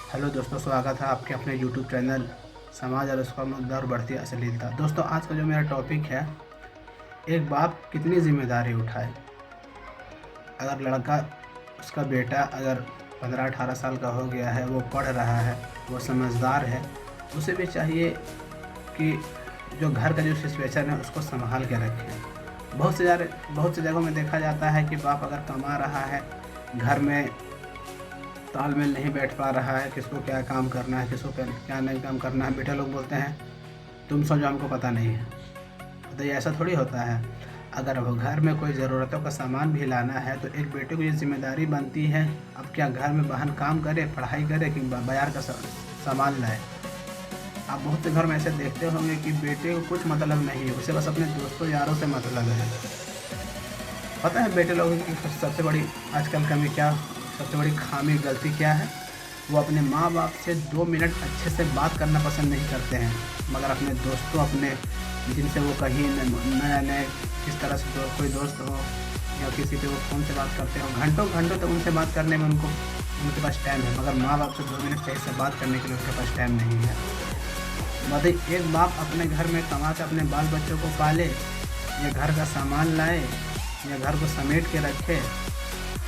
Hello दोस्तों, स्वागत है आपके अपने यूट्यूब चैनल समाज और उसका मुद्दा और बढ़ती अश्लीलता। दोस्तों, आज का जो मेरा टॉपिक है, एक बाप कितनी जिम्मेदारी उठाए। अगर लड़का, उसका बेटा अगर 15-18 साल का हो गया है, वो पढ़ रहा है, वो समझदार है, उसे भी चाहिए कि जो घर का जो सिचुएशन है उसको संभाल के रखें। बहुत सी जगहों में देखा जाता है कि बाप अगर कमा रहा है, घर में तालमेल नहीं बैठ पा रहा है, किसको क्या काम करना है, किसको क्या नहीं काम करना है। बेटा लोग बोलते हैं तुम समझो, हमको पता नहीं है। तो ये ऐसा थोड़ी होता है। अगर वो घर में कोई ज़रूरतों का सामान भी लाना है तो एक बेटे को ये जिम्मेदारी बनती है। अब क्या घर में बहन काम करे, पढ़ाई करे कि बाजार का सामान लाए। आप बहुत से घर में ऐसे देखते होंगे कि बेटे को कुछ मतलब नहीं है, उसे बस अपने दोस्तों यारों से मतलब है। पता है बेटे लोगों की सबसे बड़ी आजकल कमी क्या, सबसे बड़ी खामी गलती क्या है? वो अपने माँ बाप से 2 मिनट अच्छे से बात करना पसंद नहीं करते हैं, मगर अपने दोस्तों, अपने जिनसे वो कहीं नए नए किस तरह से कोई दोस्त हो या किसी पे वो फ़ोन से बात करते हो, घंटों घंटों तक उनसे बात करने में उनके पास टाइम है, मगर माँ बाप से 2 मिनट सही से बात करने के लिए उनके पास टाइम नहीं है। मतलब एक बाप अपने घर में कमा के अपने बाल बच्चों को पाले, या घर का सामान लाए, या घर को समेट के रखे।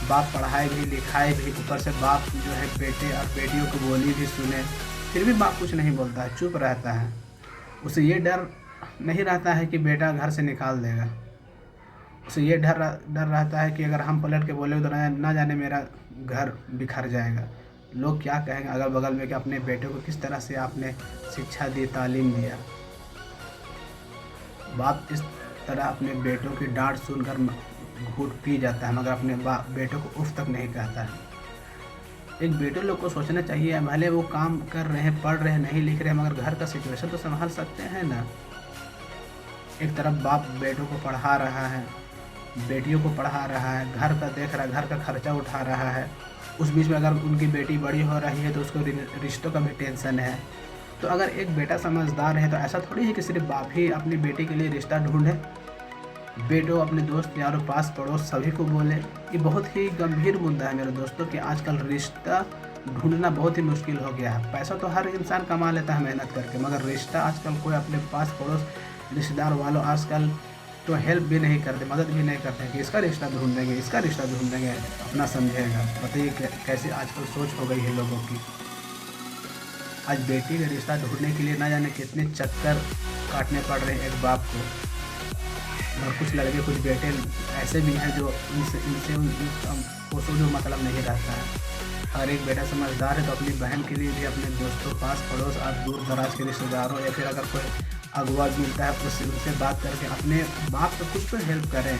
बाप पढ़ाए भी लिखाए भी, ऊपर से बाप जो है बेटे और बेटियों की बोली भी सुने, फिर भी बाप कुछ नहीं बोलता है, चुप रहता है। उसे ये डर नहीं रहता है कि बेटा घर से निकाल देगा। उसे ये डर रहता है कि अगर हम पलट के बोले तो ना जाने मेरा घर बिखर जाएगा, लोग क्या कहेंगे अगल बगल में कि अपने बेटे को किस तरह से आपने शिक्षा दी, तालीम दिया। बाप इस तरह अपने बेटों की डांट सुनकर घूट पी जाता है, मगर अपने बेटों को उफ तक नहीं कहता है। एक बेटे लोग को सोचना चाहिए, भले वो काम कर रहे हैं, पढ़ रहे हैं, नहीं लिख रहे हैं, मगर घर का सिचुएशन तो संभाल सकते हैं ना। एक तरफ बाप बेटों को पढ़ा रहा है, बेटियों को पढ़ा रहा है, घर का देख रहा है, घर का खर्चा उठा रहा है। उस बीच में अगर उनकी बेटी बड़ी हो रही है तो उसको रिश्तों का भी टेंशन है। तो अगर एक बेटा समझदार है तो ऐसा थोड़ी है कि सिर्फ बाप ही अपनी बेटी के लिए रिश्ता ढूंढे। बेटो अपने दोस्त यारों, पास पड़ोस सभी को बोले। ये बहुत ही गंभीर मुद्दा है मेरे दोस्तों कि आजकल रिश्ता ढूंढना बहुत ही मुश्किल हो गया है। पैसा तो हर इंसान कमा लेता है मेहनत करके, मगर रिश्ता आजकल कोई अपने पास पड़ोस रिश्तेदार वालों आजकल तो हेल्प भी नहीं करते, मदद भी नहीं करते कि इसका रिश्ता ढूंढ देंगे, इसका रिश्ता ढूंढ देंगे, अपना समझेगा। बताइए कैसे आजकल सोच हो गई है लोगों की। आज बेटी का रिश्ता ढूंढने के लिए ना जाने कितने चक्कर काटने पड़ रहे हैं एक बाप को। और कुछ लड़के, कुछ बेटे ऐसे भी हैं जो इनसे वो जो मतलब नहीं रहता है। हर एक बेटा समझदार है तो अपनी बहन के लिए भी अपने दोस्तों, पास पड़ोस और दूर दराज के रिश्तेदारों, या फिर अगर कोई अगुआ मिलता है उससे बात करके अपने बाप को कुछ तो हेल्प करें।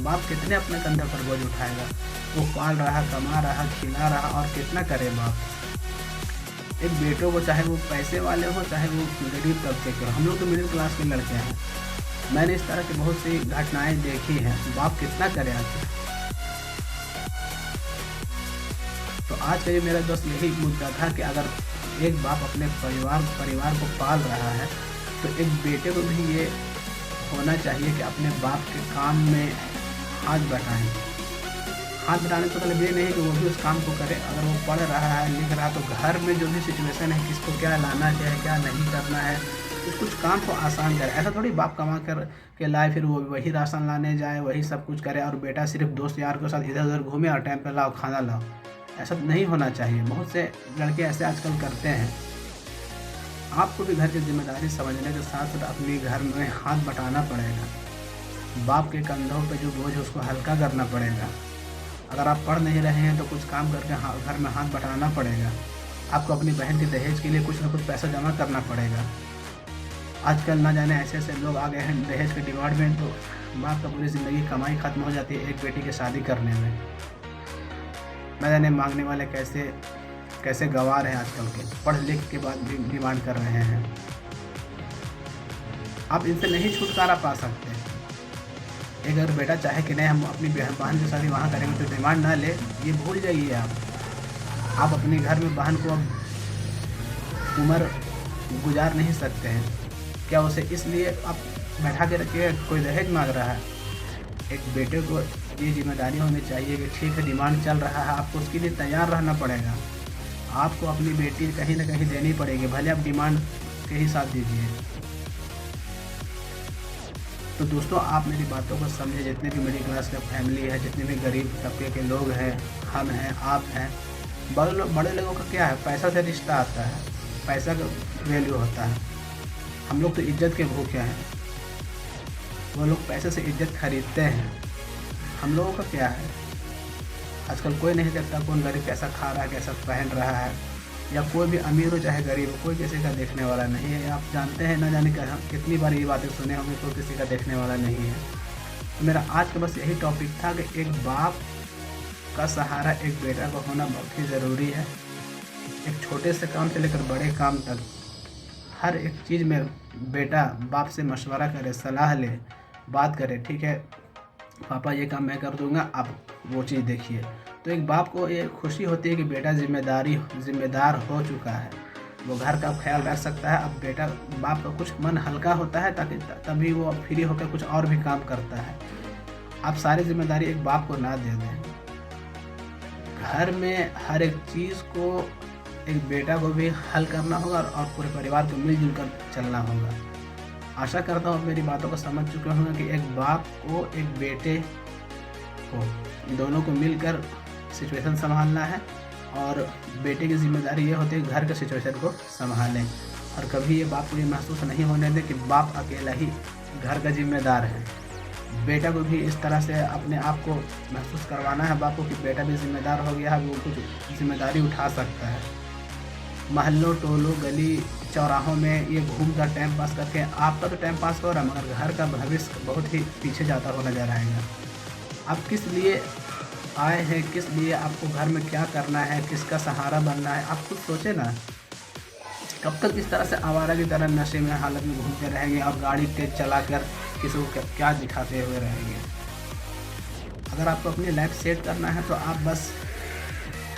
बाप कितने अपने कंधे पर बोझ उठाएगा? वो पाल रहा, कमा रहा, खिला रहा, और कितना करे बाप। एक बेटों को, चाहे वो पैसे वाले हो, चाहे वो गरीब तबके के हो, हम लोग तो मिडिल क्लास के लड़के हैं। मैंने इस तरह की बहुत सी घटनाएं देखी हैं। बाप कितना करे आखिर? तो आज का ये मेरा दोस्त यही मुद्दा था कि अगर एक बाप अपने परिवार को पाल रहा है तो एक बेटे को भी ये होना चाहिए कि अपने बाप के काम में हाथ बटाएं। हाथ बटाने का मतलब ये नहीं है कि वो भी उस काम को करे। अगर वो पढ़ रहा है, लिख रहा है, तो घर में जो भी सिचुएशन है, किसको क्या लाना चाहिए, क्या नहीं करना है, कुछ काम को आसान करे। ऐसा थोड़ी बाप कमा कर के लाए फिर वो वही राशन लाने जाए, वही सब कुछ करे, और बेटा सिर्फ दोस्त यार के साथ इधर उधर घूमे और टाइम पर लाओ, खाना लाओ। ऐसा नहीं होना चाहिए। बहुत से लड़के ऐसे आजकल करते हैं। आपको भी घर की जिम्मेदारी समझने के साथ साथ अपने घर में हाथ बटाना पड़ेगा। बाप के कंधों पे जो बोझ है उसको हल्का करना पड़ेगा। अगर आप पढ़ नहीं रहे हैं तो कुछ काम करके घर में हाथ बटाना पड़ेगा। आपको अपनी बहन के दहेज के लिए कुछ ना कुछ पैसा जमा करना पड़ेगा। आजकल ना जाने ऐसे ऐसे लोग आ गए हैं दहेज के डिमांड में, तो बाप का पूरी ज़िंदगी कमाई खत्म हो जाती है एक बेटी की शादी करने में। ना जाने मांगने वाले कैसे गंवार हैं आजकल के, पढ़ लिख के बाद भी डिमांड कर रहे हैं। आप इनसे नहीं छुटकारा पा सकते। एक अगर बेटा चाहे कि नहीं हम अपनी बहन की शादी वहाँ करेंगे तो डिमांड ना ले, ये भूल जाइए आप अपने घर में बहन को अब उम्र गुजार नहीं सकते हैं। क्या उसे इसलिए आप बैठा के रखिए कोई दहेज मांग रहा है? एक बेटे को ये जिम्मेदारी होनी चाहिए कि ठीक है डिमांड चल रहा है, आपको उसके लिए तैयार रहना पड़ेगा। आपको अपनी बेटी कहीं ना कहीं देनी पड़ेगी, भले आप डिमांड के ही साथ दीजिए। तो दोस्तों आप मेरी बातों को समझे, जितने भी मिडिल क्लास का फैमिली है, जितने भी गरीब तबके के लोग हैं, हम हैं, आप हैं, बड़े लोगों का क्या है, पैसा से रिश्ता आता है, पैसा का वैल्यू होता है। हम लोग तो इज्जत के भूखे हैं, वो लोग पैसे से इज्जत खरीदते हैं। हम लोगों का क्या है, आजकल कोई नहीं देखता कौन गरीब कैसा खा रहा है, कैसा पहन रहा है, या कोई भी अमीर हो चाहे गरीब हो, कोई किसी का देखने वाला नहीं है। आप जानते हैं, ना जाने कितनी बार ये बातें सुने होंगे, कोई किसी का देखने वाला नहीं है। तो मेरा आज का बस यही टॉपिक था कि एक बाप का सहारा एक बेटा को होना बहुत ही ज़रूरी है। एक छोटे से काम से लेकर बड़े काम तक हर एक चीज़ में बेटा बाप से मशवरा करे, सलाह ले, बात करे, ठीक है पापा ये काम मैं कर दूंगा, आप वो चीज़ देखिए। तो एक बाप को ये खुशी होती है कि बेटा जिम्मेदार हो चुका है, वो घर का ख्याल रख सकता है। अब बेटा बाप का कुछ मन हल्का होता है, ताकि तभी वो फ्री होकर कुछ और भी काम करता है। आप सारी जिम्मेदारी एक बाप को ना दे दें। घर में हर एक चीज़ को एक बेटा को भी हल करना होगा और पूरे परिवार को मिलजुल कर चलना होगा। आशा करता हूँ मेरी बातों को समझ चुके होंगे कि एक बाप को एक बेटे को, दोनों को मिलकर सिचुएशन संभालना है, और बेटे की जिम्मेदारी ये होती है घर के सिचुएशन को संभालें। और कभी ये बाप को ये महसूस नहीं होने दें कि बाप अकेला ही घर का जिम्मेदार है। बेटा को भी इस तरह से अपने आप को महसूस करवाना है बाप को कि बेटा भी जिम्मेदार हो गया है, वो कुछ जिम्मेदारी उठा सकता है। महल्लों, टोलों, गली चौराहों में ये घूमकर टाइम पास करके आपका तो टाइम पास हो रहा है, मगर घर का भविष्य बहुत ही पीछे जाता हुआ नजर आएगा। आप किस लिए आए हैं, किस लिए आपको घर में क्या करना है, किसका सहारा बनना है, आप खुद सोचें ना। कब तक इस तरह से आवारा की तरह नशे में हालत में घूमते रहेंगे और गाड़ी तेज चलाकर किसी को क्या दिखाते हुए रहेंगे। अगर आपको अपनी लाइफ सेट करना है तो आप बस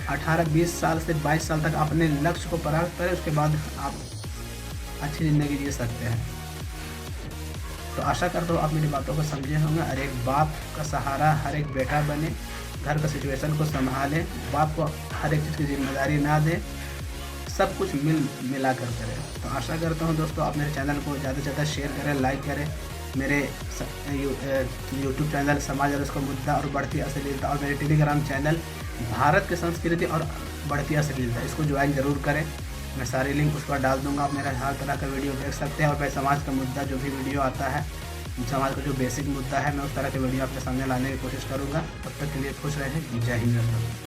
18-20 साल से 22 साल तक अपने लक्ष्य को प्राप्त करें, उसके बाद आप अच्छी ज़िंदगी जी सकते हैं। तो आशा करता हूँ आप मेरी बातों को समझे होंगे। और एक बाप का सहारा हर एक बेटा बने, घर का सिचुएशन को संभाले, बाप को हर एक चीज़ की जिम्मेदारी ना दे, सब कुछ मिला कर करें। तो आशा करता हूँ दोस्तों आप मेरे चैनल को ज़्यादा से ज़्यादा शेयर करें, लाइक करें। मेरे यूट्यूब चैनल समाज और उसका मुद्दा और बढ़ती अश्लीलता, और मेरे टेलीग्राम चैनल भारत की संस्कृति और बढ़ती अश्लीलता, इसको ज्वाइन ज़रूर करें। मैं सारी लिंक उस पर डाल दूंगा, आप मेरा हर तरह का वीडियो देख सकते हैं। और मैं समाज का मुद्दा जो भी वीडियो आता है, समाज का जो बेसिक मुद्दा है, मैं उस तरह के वीडियो आपके सामने लाने की कोशिश करूँगा। तब तक के लिए खुश रहें। जय हिंद।